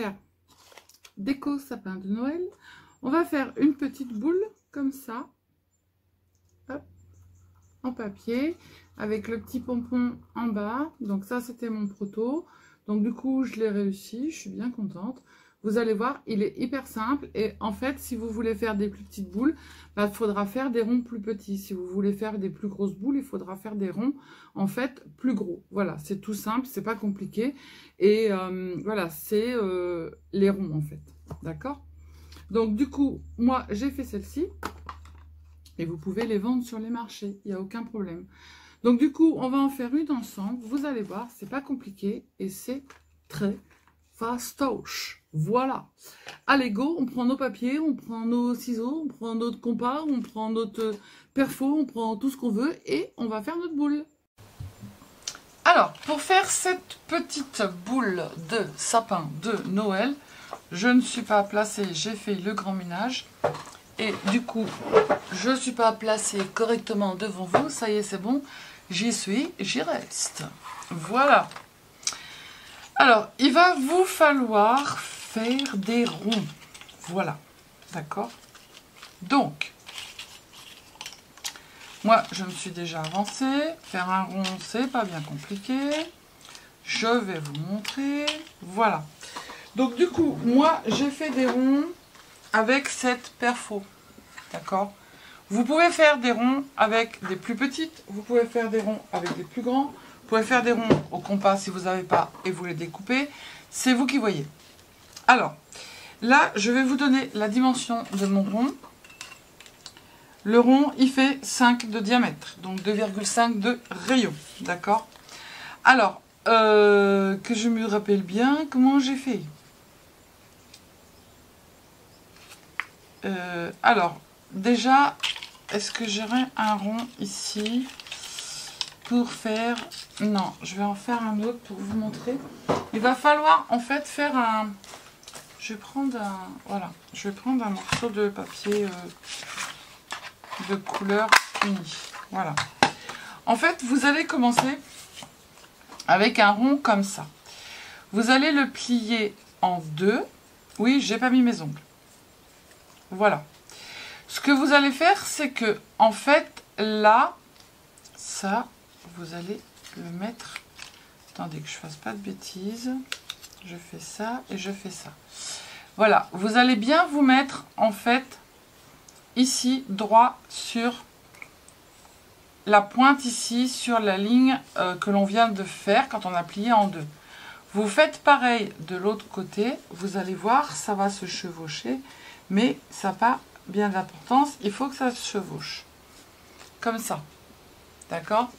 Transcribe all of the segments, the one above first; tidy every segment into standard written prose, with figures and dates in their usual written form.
faire déco sapin de Noël. On va faire une petite boule comme ça. Hop, en papier. Avec le petit pompon en bas. Donc ça, c'était mon proto. Donc du coup, je l'ai réussi. Je suis bien contente. Vous allez voir, il est hyper simple. Et en fait, si vous voulez faire des plus petites boules, bah, il faudra faire des ronds plus petits. Si vous voulez faire des plus grosses boules, il faudra faire des ronds, en fait, plus gros. Voilà, c'est tout simple, c'est pas compliqué. Et voilà, c'est les ronds, en fait. D'accord? Donc du coup, moi, j'ai fait celle-ci. Et vous pouvez les vendre sur les marchés. Il n'y a aucun problème. Donc du coup, on va en faire une ensemble. Vous allez voir, c'est pas compliqué. Et c'est très fastoche. Voilà. Allez, go, on prend nos papiers, on prend nos ciseaux, on prend notre compas, on prend notre perfo, on prend tout ce qu'on veut et on va faire notre boule. Alors, pour faire cette petite boule de sapin de Noël, je ne suis pas placée, j'ai fait le grand ménage. Et du coup, je ne suis pas placée correctement devant vous. Ça y est, c'est bon. J'y suis, j'y reste. Voilà. Alors, il va vous falloir faire des ronds. Voilà. D'accord? Donc, moi, je me suis déjà avancée. Faire un rond, c'est pas bien compliqué. Je vais vous montrer. Voilà. Donc, du coup, moi, j'ai fait des ronds avec cette perfo. D'accord? Vous pouvez faire des ronds avec des plus petites. Vous pouvez faire des ronds avec des plus grands. Vous pouvez faire des ronds au compas si vous n'avez pas et vous les découpez. C'est vous qui voyez. Alors, là, je vais vous donner la dimension de mon rond. Le rond, il fait 5 de diamètre. Donc 2,5 de rayon. D'accord? Alors, que je me rappelle bien comment j'ai fait. Alors, déjà, est-ce que j'aurai un rond ici pour faire... Non, je vais en faire un autre pour vous montrer. Il va falloir en fait faire un... Je vais prendre un... Voilà, je vais prendre un morceau de papier de couleur unie. Voilà. En fait, vous allez commencer avec un rond comme ça. Vous allez le plier en deux. Oui, j'ai pas mis mes ongles. Voilà. Ce que vous allez faire, c'est que, en fait, là, ça, vous allez le mettre... Attendez que je fasse pas de bêtises. Je fais ça et je fais ça. Voilà. Vous allez bien vous mettre, en fait, ici, droit sur la pointe ici, sur la ligne que l'on vient de faire quand on a plié en deux. Vous faites pareil de l'autre côté. Vous allez voir, ça va se chevaucher. Mais ça n'a pas bien d'importance. Il faut que ça se chevauche. Comme ça. D'accord?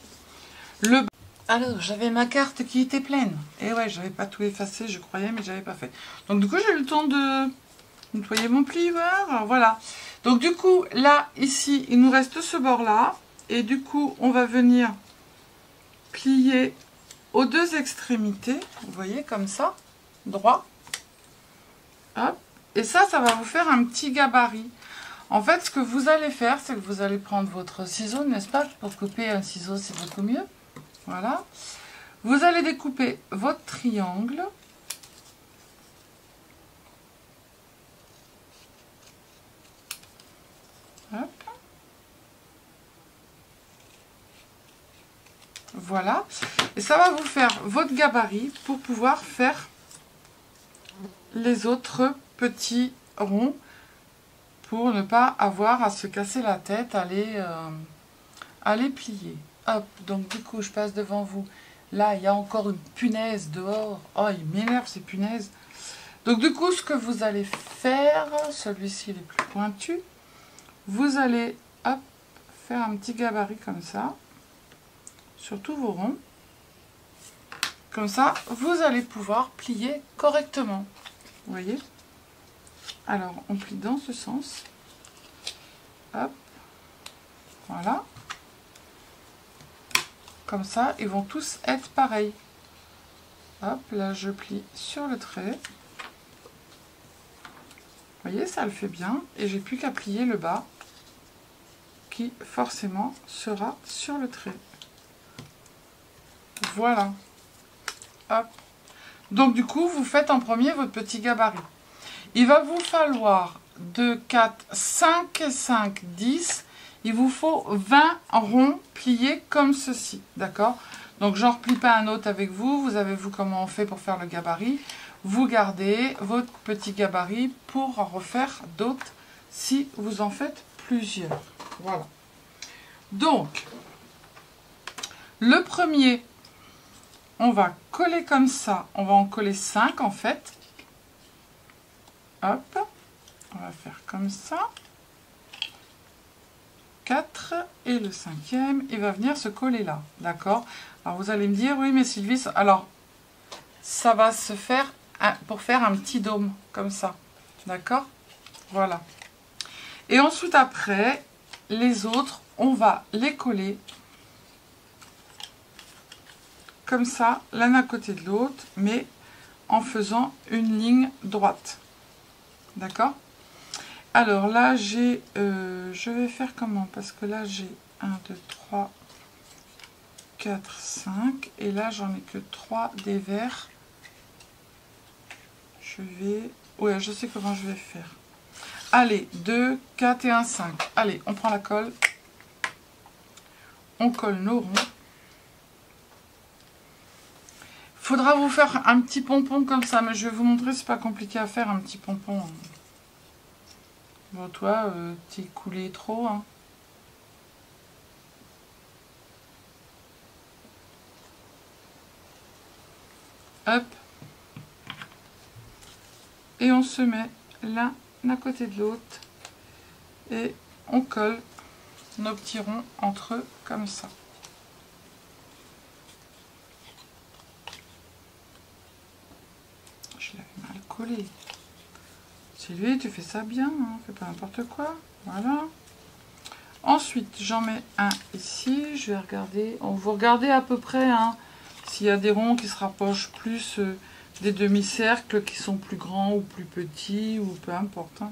Alors, j'avais ma carte qui était pleine. Et ouais, j'avais pas tout effacé, je croyais, mais j'avais pas fait. Donc, du coup, j'ai eu le temps de nettoyer mon plieur. Voilà. Donc, du coup, là, ici, il nous reste ce bord-là. Et du coup, on va venir plier aux deux extrémités. Vous voyez, comme ça. Droit. Hop. Et ça, ça va vous faire un petit gabarit. En fait, ce que vous allez faire, c'est que vous allez prendre votre ciseau, n'est-ce pas? Pour couper un ciseau, c'est beaucoup mieux. Voilà. Vous allez découper votre triangle. Hop. Voilà. Et ça va vous faire votre gabarit pour pouvoir faire les autres petits ronds pour ne pas avoir à se casser la tête à les plier. Hop, donc du coup je passe devant vous. Là il y a encore une punaise dehors. Oh, il m'énerve ces punaises. Donc du coup ce que vous allez faire, celui-ci il est plus pointu. Vous allez hop, faire un petit gabarit comme ça sur tous vos ronds. Comme ça vous allez pouvoir plier correctement. Vous voyez? Alors, on plie dans ce sens. Hop. Voilà. Comme ça, ils vont tous être pareils. Hop, là, je plie sur le trait. Vous voyez, ça le fait bien. Et j'ai plus qu'à plier le bas, qui forcément sera sur le trait. Voilà. Hop. Donc du coup, vous faites en premier votre petit gabarit. Il va vous falloir 2, 4, 5, 5, 10. Il vous faut 20 ronds pliés comme ceci, d'accord? Donc j'en replie pas un autre avec vous. Vous avez vu comment on fait pour faire le gabarit. Vous gardez votre petit gabarit pour en refaire d'autres si vous en faites plusieurs. Voilà. Donc, le premier, on va coller comme ça. On va en coller 5 en fait. Hop. On va faire comme ça. 4. Et le 5e, il va venir se coller là. D'accord? Alors vous allez me dire, oui mais Sylvie, alors ça va se faire pour faire un petit dôme comme ça. D'accord? Voilà. Et ensuite après, les autres, on va les coller comme ça, l'un à côté de l'autre, mais en faisant une ligne droite. D'accord? Alors là, j'ai... je vais faire comment? Parce que là, j'ai 1, 2, 3, 4, 5. Et là, j'en ai que 3 des verts. Je vais... Ouais, je sais comment je vais faire. Allez, 2, 4 et 1, 5. Allez, on prend la colle. On colle nos ronds. Faudra vous faire un petit pompon comme ça, mais je vais vous montrer, c'est pas compliqué à faire un petit pompon. Bon, toi, t'es coulé trop, hein. Hop. Et on se met l'un à côté de l'autre. Et on colle nos petits ronds entre eux comme ça. Je l'avais mal collé. Sylvie, tu fais ça bien, hein, fais pas n'importe quoi. Voilà. Ensuite, j'en mets un ici. Je vais regarder. Vous regardez à peu près hein, s'il y a des ronds qui se rapprochent plus des demi-cercles qui sont plus grands ou plus petits ou peu importe. Hein.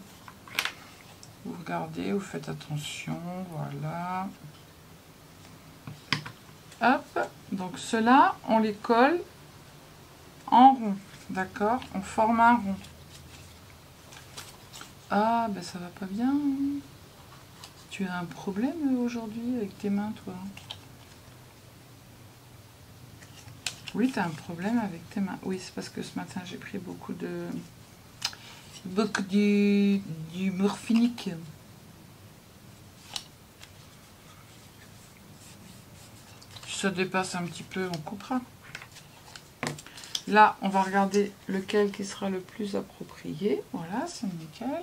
Vous regardez, vous faites attention. Voilà. Hop. Donc ceux-là, on les colle en rond. D'accord? On forme un rond. Ah, ben ça va pas bien. Tu as un problème aujourd'hui avec tes mains, toi? Oui, tu as un problème avec tes mains. Oui, c'est parce que ce matin, j'ai pris beaucoup du morphinique. Si ça dépasse un petit peu, on coupera. Là, on va regarder lequel qui sera le plus approprié. Voilà, c'est nickel.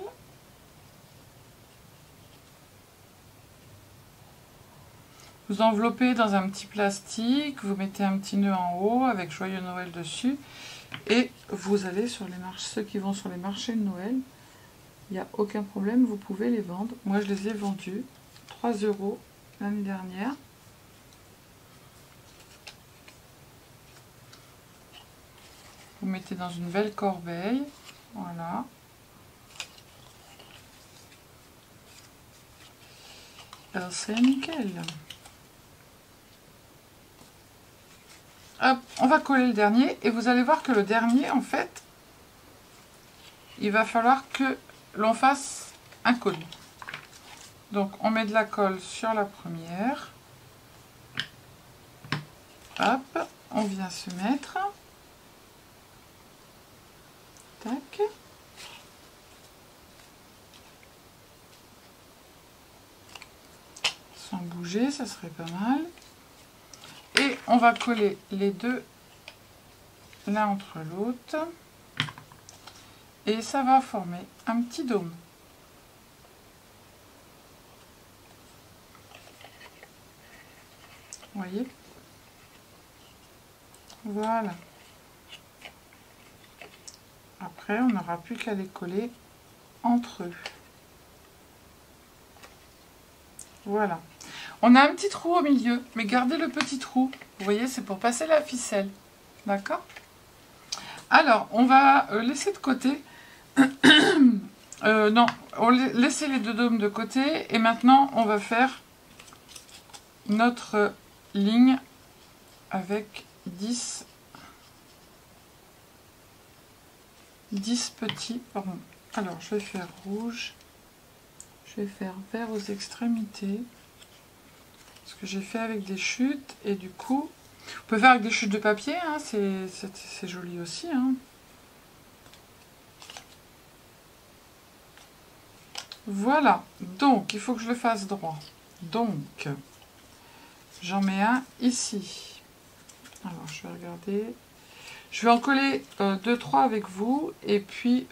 Vous enveloppez dans un petit plastique, vous mettez un petit nœud en haut avec Joyeux Noël dessus. Et vous allez sur les marchés, ceux qui vont sur les marchés de Noël, il n'y a aucun problème, vous pouvez les vendre. Moi, je les ai vendus 3 € l'année dernière. Vous mettez dans une belle corbeille, voilà. Alors c'est nickel. Hop, on va coller le dernier et vous allez voir que le dernier, en fait, il va falloir que l'on fasse un colis. Donc on met de la colle sur la première. Hop, on vient se mettre. Tac. Sans bouger, ça serait pas mal. Et on va coller les deux l'un entre l'autre. Et ça va former un petit dôme. Vous voyez? Voilà. Après, on n'aura plus qu'à les coller entre eux. Voilà. On a un petit trou au milieu, mais gardez le petit trou. Vous voyez, c'est pour passer la ficelle. D'accord? Alors, on va laisser de côté. Non, on laisser les deux dômes de côté. Et maintenant, on va faire notre ligne avec 10 10 petits ronds. Alors, je vais faire rouge. Je vais faire vert aux extrémités. Ce que j'ai fait avec des chutes. Et du coup, on peut faire avec des chutes de papier. Hein, c'est joli aussi. Hein. Voilà. Donc, il faut que je le fasse droit. Donc, j'en mets un ici. Alors, je vais regarder. Je vais en coller 2-3 avec vous. Et puis...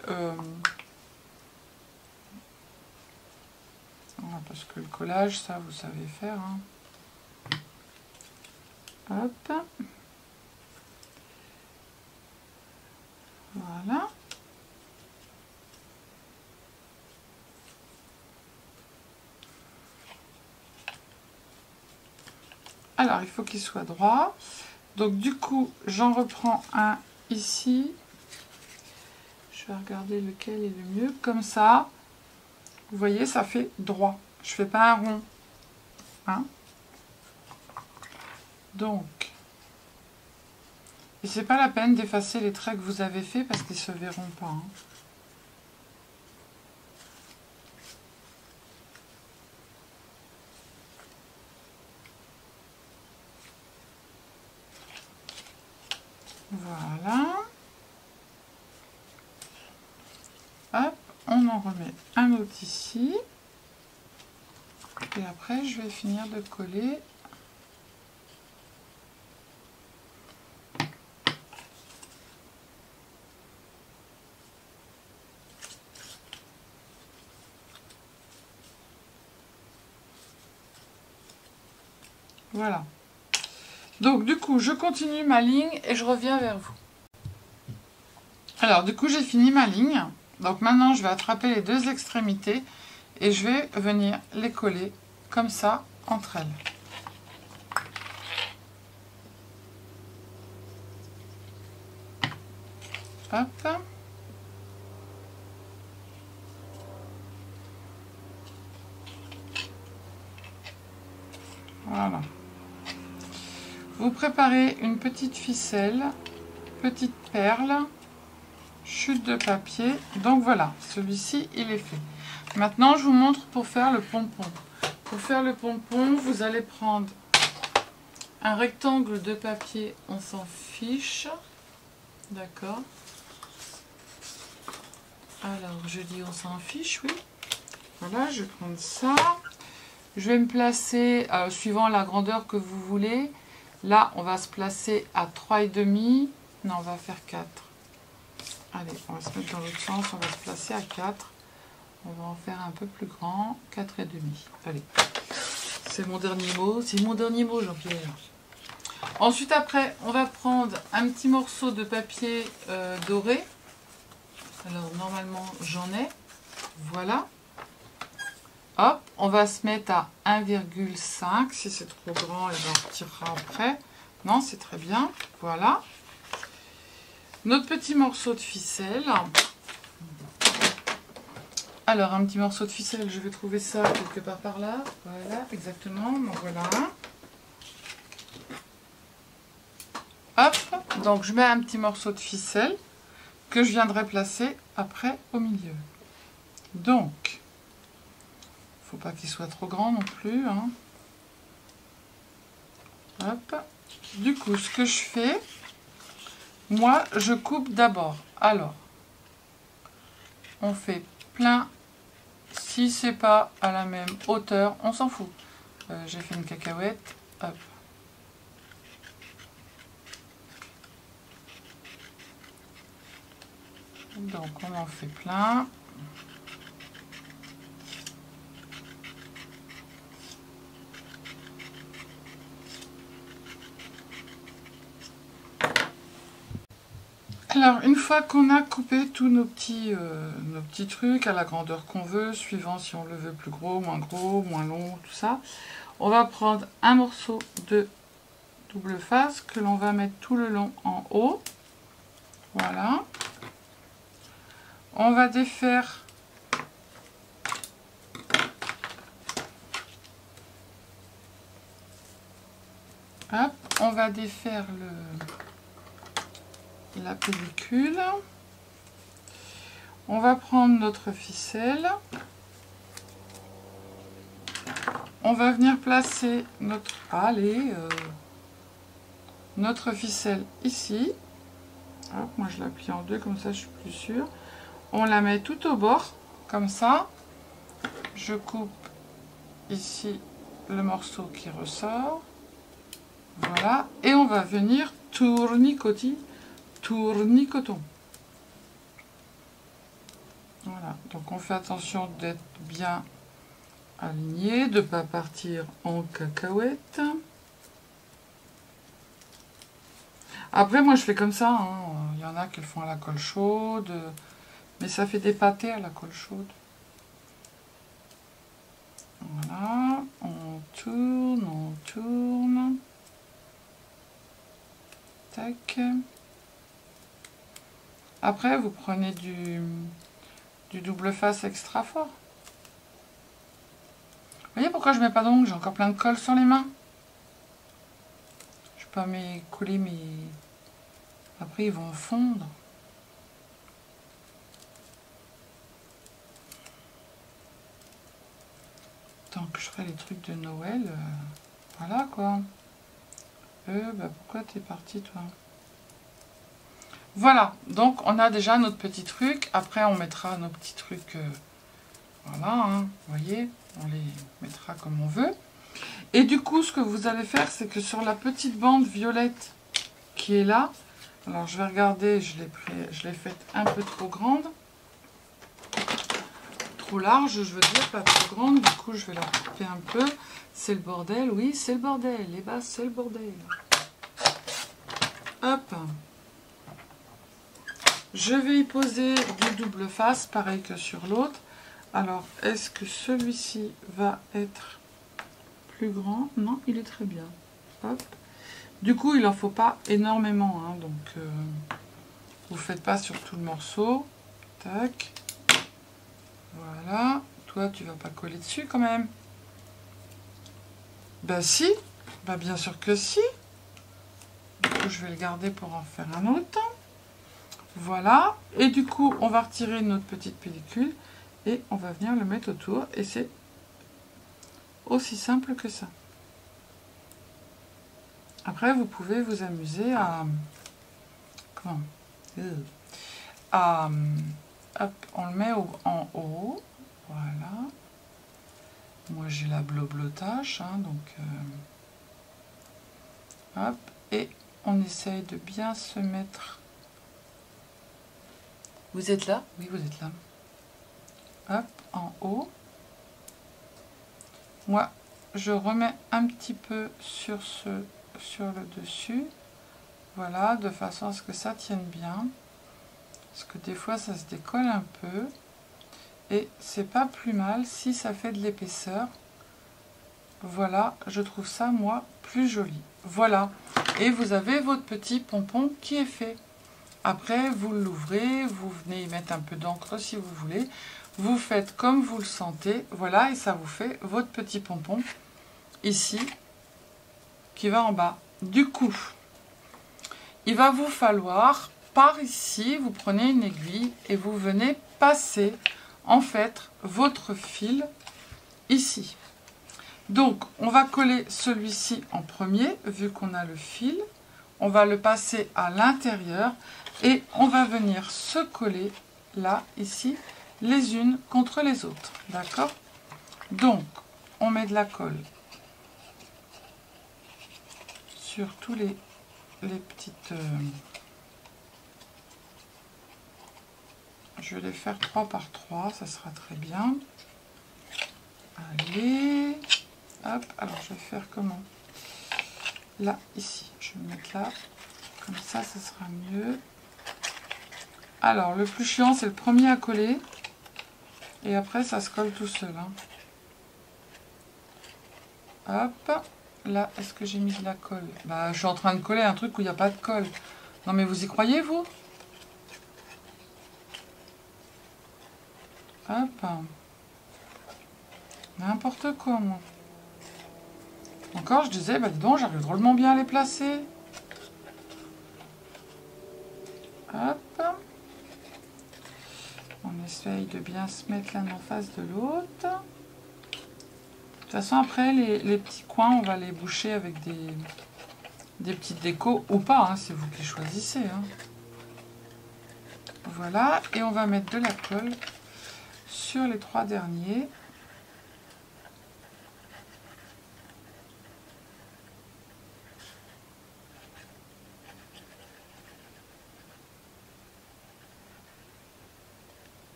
voilà, parce que le collage, ça, vous savez faire. Hein. Hop. Voilà. Alors, il faut qu'il soit droit. Donc, du coup, j'en reprends un ici. Je vais regarder lequel est le mieux. Comme ça, vous voyez, ça fait droit. Je ne fais pas un rond. Hein? Donc, et c'est pas la peine d'effacer les traits que vous avez fait parce qu'ils ne se verront pas. Hein. Voilà. Hop, on en remet un autre ici. Et après, je vais finir de coller. Voilà. Donc, du coup, je continue ma ligne et je reviens vers vous. Alors, du coup, j'ai fini ma ligne. Donc, maintenant, je vais attraper les deux extrémités et je vais venir les coller comme ça entre elles. Hop. Voilà. Vous préparez une petite ficelle, petite perle, chute de papier. Donc voilà, celui-ci, il est fait. Maintenant, je vous montre pour faire le pompon. Pour faire le pompon, vous allez prendre un rectangle de papier, on s'en fiche. D'accord. Alors, je dis on s'en fiche, oui. Voilà, je vais prendre ça. Je vais me placer, suivant la grandeur que vous voulez. Là, on va se placer à 3,5. Non, on va faire 4. Allez, on va se mettre dans l'autre sens. On va se placer à 4. On va en faire un peu plus grand. 4,5. Allez. C'est mon dernier mot. C'est mon dernier mot, Jean-Pierre. Ensuite, après, on va prendre un petit morceau de papier doré. Alors, normalement, j'en ai. Voilà. Hop, on va se mettre à 1,5. Si c'est trop grand, on retirera après. Non, c'est très bien. Voilà. Notre petit morceau de ficelle. Alors, un petit morceau de ficelle, je vais trouver ça quelque part par là. Voilà, exactement. Donc, voilà. Hop, donc je mets un petit morceau de ficelle que je viendrai placer après au milieu. Donc, faut pas qu'il soit trop grand non plus. Hein. Hop. Du coup, ce que je fais, moi, je coupe d'abord. Alors, on fait plein. Si c'est pas à la même hauteur, on s'en fout. J'ai fait une cacahuète. Hop. Donc, on en fait plein. Alors, une fois qu'on a coupé tous nos petits trucs à la grandeur qu'on veut, suivant si on le veut plus gros, moins long, tout ça, on va prendre un morceau de double face que l'on va mettre tout le long en haut. Voilà. On va défaire hop, on va défaire la pellicule. On va prendre notre ficelle. On va venir placer notre... notre ficelle ici. Hop, moi je la plie en deux, comme ça je suis plus sûre. On la met tout au bord, comme ça. Je coupe ici le morceau qui ressort. Voilà. Et on va venir tournicoton. Voilà. Donc on fait attention d'être bien aligné, de ne pas partir en cacahuète. Après, moi je fais comme ça. Hein. Il y en a qui le font à la colle chaude. Mais ça fait des pâtés à la colle chaude. Voilà, on tourne. Tac. Après, vous prenez du double face extra fort. Vous voyez pourquoi je mets pas d'ongles? J'ai encore plein de colle sur les mains. Je peux pas coller mes... Après, ils vont fondre. Tant que je ferai les trucs de Noël, voilà quoi. Bah pourquoi t'es parti toi? Voilà, donc on a déjà notre petit truc. Après on mettra nos petits trucs, voilà, hein, vous voyez, on les mettra comme on veut. Et du coup, ce que vous allez faire, c'est que sur la petite bande violette qui est là, alors je vais regarder, je l'ai faite un peu trop grande. Trop large, je veux dire, pas trop grande, du coup je vais la couper un peu. C'est le bordel, oui, c'est le bordel, les bases, c'est le bordel. Hop. Je vais y poser du double face, pareil que sur l'autre. Alors, est-ce que celui-ci va être plus grand? Non, il est très bien. Hop. Du coup, il n'en faut pas énormément, hein, donc vous ne faites pas sur tout le morceau. Tac. Voilà. Toi, tu vas pas coller dessus quand même. Bah si. Bah bien sûr que si. Du coup, je vais le garder pour en faire un autre. Voilà. Et du coup, on va retirer notre petite pellicule et on va venir le mettre autour. Et c'est aussi simple que ça. Après, vous pouvez vous amuser à... Comment? Hop, on le met en haut. Voilà. Moi, j'ai la bloblotage, hein, donc... hop. Et on essaye de bien se mettre... Vous êtes là? Oui, vous êtes là. Hop, en haut. Moi, je remets un petit peu sur le dessus. Voilà, de façon à ce que ça tienne bien. Parce que des fois, ça se décolle un peu. Et c'est pas plus mal si ça fait de l'épaisseur. Voilà, je trouve ça, moi, plus joli. Voilà. Et vous avez votre petit pompon qui est fait. Après, vous l'ouvrez, vous venez y mettre un peu d'encre si vous voulez. Vous faites comme vous le sentez. Voilà, et ça vous fait votre petit pompon ici qui va en bas. Du coup, il va vous falloir, par ici, vous prenez une aiguille et vous venez passer, en fait, votre fil ici. Donc, on va coller celui-ci en premier, vu qu'on a le fil. On va le passer à l'intérieur et on va venir se coller là, ici, les unes contre les autres. D'accord? Donc, on met de la colle sur tous les petites... je vais les faire 3 par 3, ça sera très bien. Allez, hop, alors je vais faire comment? Là, ici, je vais me mettre là, comme ça sera mieux. Alors, le plus chiant, c'est le premier à coller, et après, ça se colle tout seul. Hein. Hop, là, est-ce que j'ai mis de la colle? Bah, je suis en train de coller un truc où il n'y a pas de colle. Non, mais vous y croyez, vous? Hop. N'importe quoi, moi. Encore, je disais, bah dis donc, j'arrive drôlement bien à les placer. Hop. On essaye de bien se mettre l'un en face de l'autre. De toute façon, après, les petits coins, on va les boucher avec des petites décos ou pas, hein, c'est vous qui choisissez. Hein. Voilà, et on va mettre de la colle sur les 3 derniers.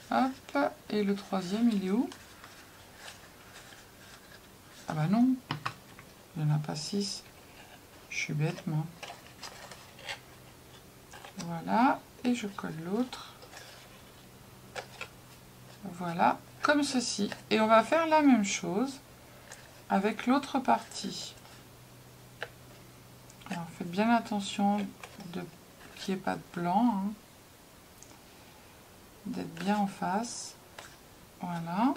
Hop, et le 3e, il est où? Ah bah non, il n'y en a pas 6. Je suis bête, moi. Voilà, et je colle l'autre. Voilà, comme ceci. Et on va faire la même chose avec l'autre partie. Alors, faites bien attention qu'il n'y ait pas de blanc. Hein. D'être bien en face. Voilà.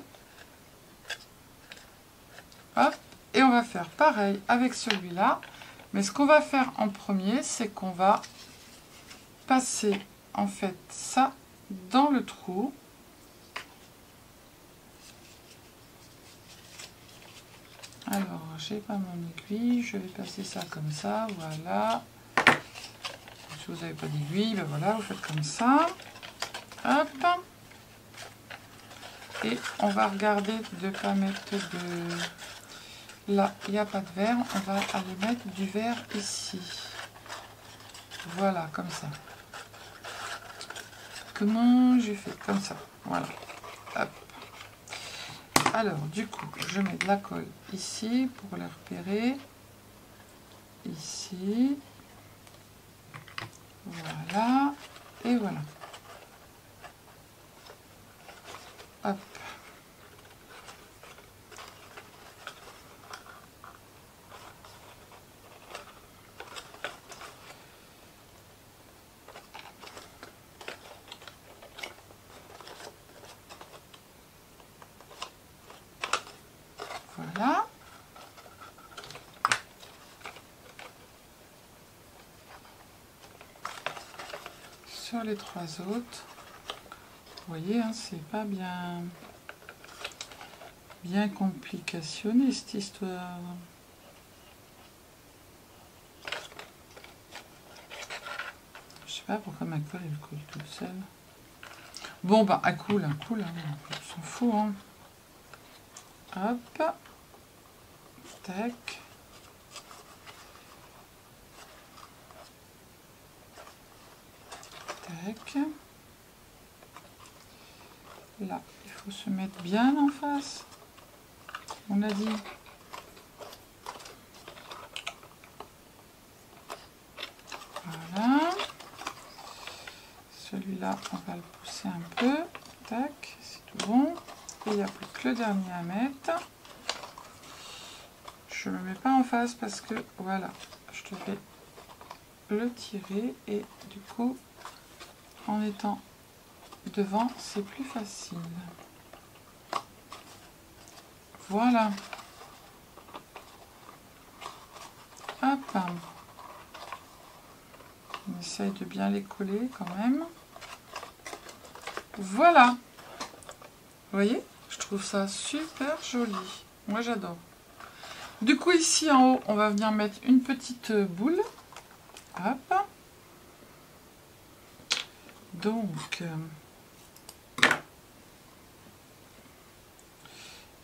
Hop. Et on va faire pareil avec celui-là. Mais ce qu'on va faire en premier, c'est qu'on va passer en fait ça dans le trou. Alors, j'ai pas mon aiguille, je vais passer ça comme ça, voilà. Si vous n'avez pas d'aiguille, ben voilà, vous faites comme ça. Hop. Et on va regarder de ne pas mettre de... Là, il n'y a pas de verre, on va aller mettre du verre ici. Voilà, comme ça. Comment j'ai fait? Comme ça, voilà. Hop. Alors, du coup, je mets de la colle ici pour les repérer. Ici. Voilà. Et voilà. Hop. Voilà. Sur les 3 autres, vous voyez, hein, c'est pas bien complicationné cette histoire. Je sais pas pourquoi ma colle elle coule toute seule. Bon bah elle coule, hein, on s'en fout. Hein. Hop. Tac. Tac. Là, il faut se mettre bien en face. On a dit. Voilà. Celui-là, on va le pousser un peu. Tac, c'est tout bon. Et il n'y a plus que le dernier à mettre. Je ne me mets pas en face parce que, voilà, je te fais le tirer. Et du coup, en étant devant, c'est plus facile. Voilà. Hop. On essaye de bien les coller quand même. Voilà. Vous voyez? Je trouve ça super joli. Moi, j'adore. Du coup, ici en haut, on va venir mettre une petite boule. Hop. Donc,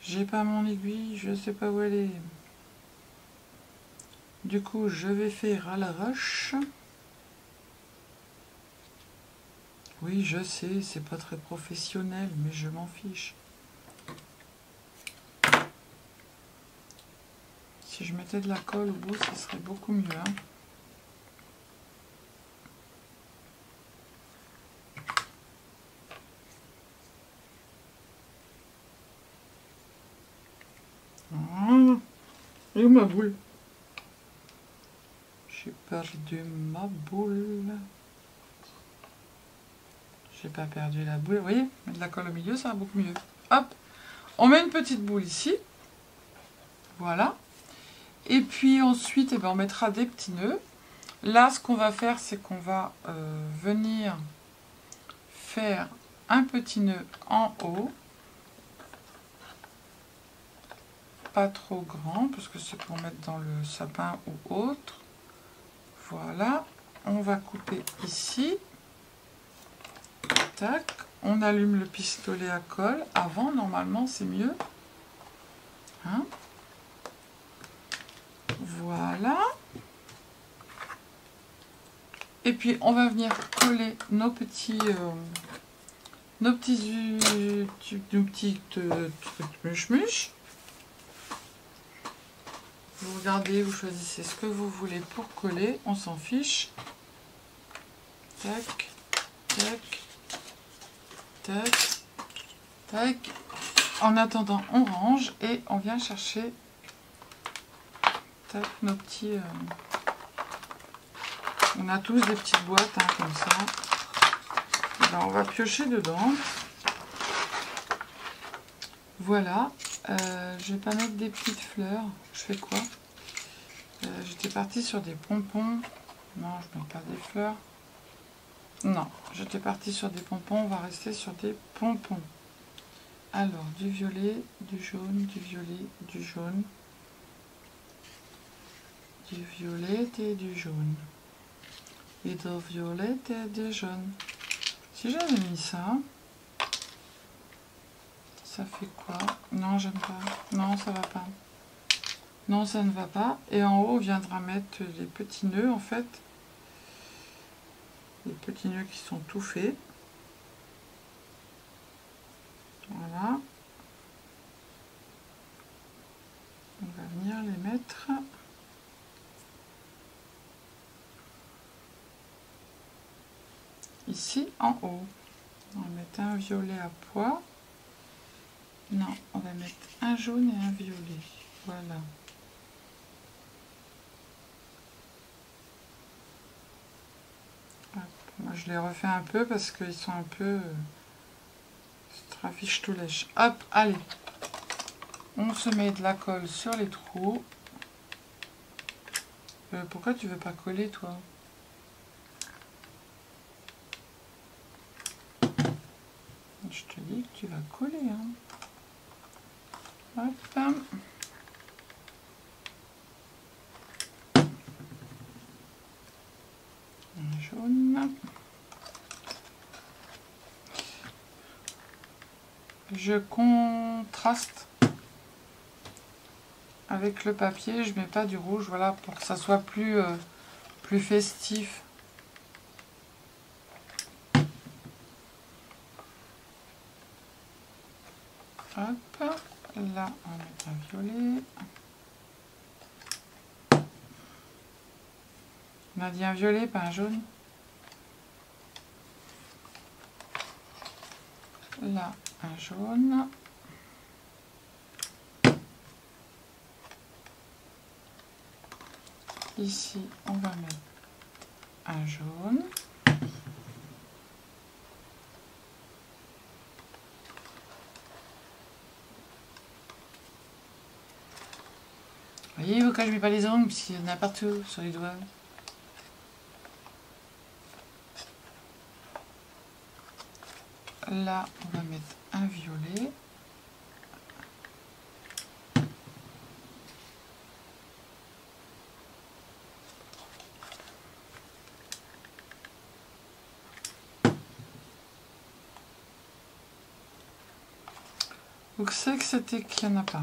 j'ai pas mon aiguille, je sais pas où elle est. Du coup, je vais faire à l'arrache. Oui, je sais, c'est pas très professionnel, mais je m'en fiche. Si je mettais de la colle au bout, ça serait beaucoup mieux. Hein. Oh, et où ma boule? J'ai perdu ma boule. J'ai pas perdu la boule. Vous voyez, mettre de la colle au milieu, ça va beaucoup mieux. Hop, on met une petite boule ici. Voilà. Et puis ensuite, eh ben, on mettra des petits nœuds. Là, ce qu'on va faire, c'est qu'on va venir faire un petit nœud en haut. Pas trop grand parce que c'est pour mettre dans le sapin ou autre. Voilà, on va couper ici. Tac, on allume le pistolet à colle. Avant, normalement, c'est mieux. Hein? Voilà. Et puis, on va venir coller nos petits trucs muche-muche. Vous regardez, vous choisissez ce que vous voulez pour coller. On s'en fiche. Tac, tac, tac, tac. En attendant, on range et on vient chercher tac, nos petits... On a tous des petites boîtes hein, comme ça. Alors, on va piocher dedans. Voilà. Je vais pas mettre des petites fleurs. Je fais quoi? J'étais partie sur des pompons. Non, je mets pas des fleurs. Non, j'étais partie sur des pompons. On va rester sur des pompons. Alors, du violet, du jaune, du violet, du jaune. Du violet et du jaune. Et du violet et du jaune. Si j'avais mis ça... Ça fait quoi? Non, j'aime pas. Non, ça va pas. Non, ça ne va pas. Et en haut, on viendra mettre les petits nœuds, en fait. Les petits nœuds qui sont tout faits. Voilà. On va venir les mettre. Ici, en haut. On va mettre un violet à pois. Non, on va mettre un jaune et un violet. Voilà. Hop. Moi, je les refais un peu parce qu'ils sont un peu... Trafiche tout lèche. Hop, allez. On se met de la colle sur les trous. Pourquoi tu veux pas coller, toi? Je te dis que tu vas coller, hein. Hop. Un jaune. Je contraste avec le papier. Je mets pas du rouge, voilà, pour que ça soit plus festif. Hop. Là, on va mettre un violet. On a dit un violet, pas un jaune. Là, un jaune. Ici, on va mettre un jaune. Voyez-vous quand je mets pas les ongles, parce qu'il y en a partout sur les doigts. Là, on va mettre un violet. Où c'est que c'était qu'il n'y en a pas?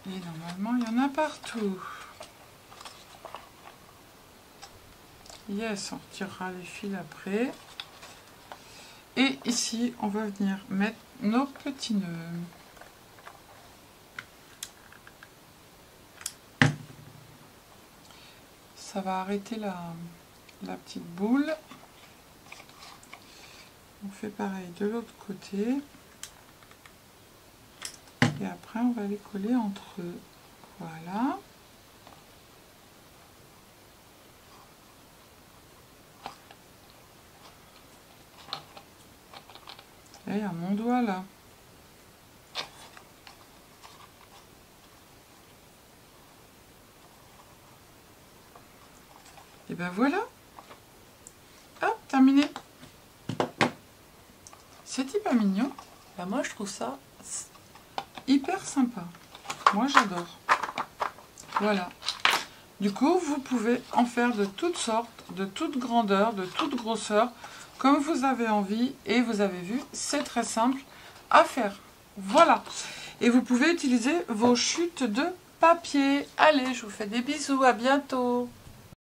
Et normalement, il y en a partout. Yes, on retirera les fils après. Et ici, on va venir mettre nos petits nœuds. Ça va arrêter la petite boule. On fait pareil de l'autre côté. Et après, on va les coller entre eux. Voilà. Et à mon doigt là. Et ben voilà. Hop, terminé. C'est hyper mignon. Ben moi, je trouve ça hyper sympa. Moi, j'adore. Voilà. Du coup, vous pouvez en faire de toutes sortes, de toutes grandeurs, de toutes grosseurs, comme vous avez envie. Et vous avez vu, c'est très simple à faire. Voilà. Et vous pouvez utiliser vos chutes de papier. Allez, je vous fais des bisous, à bientôt.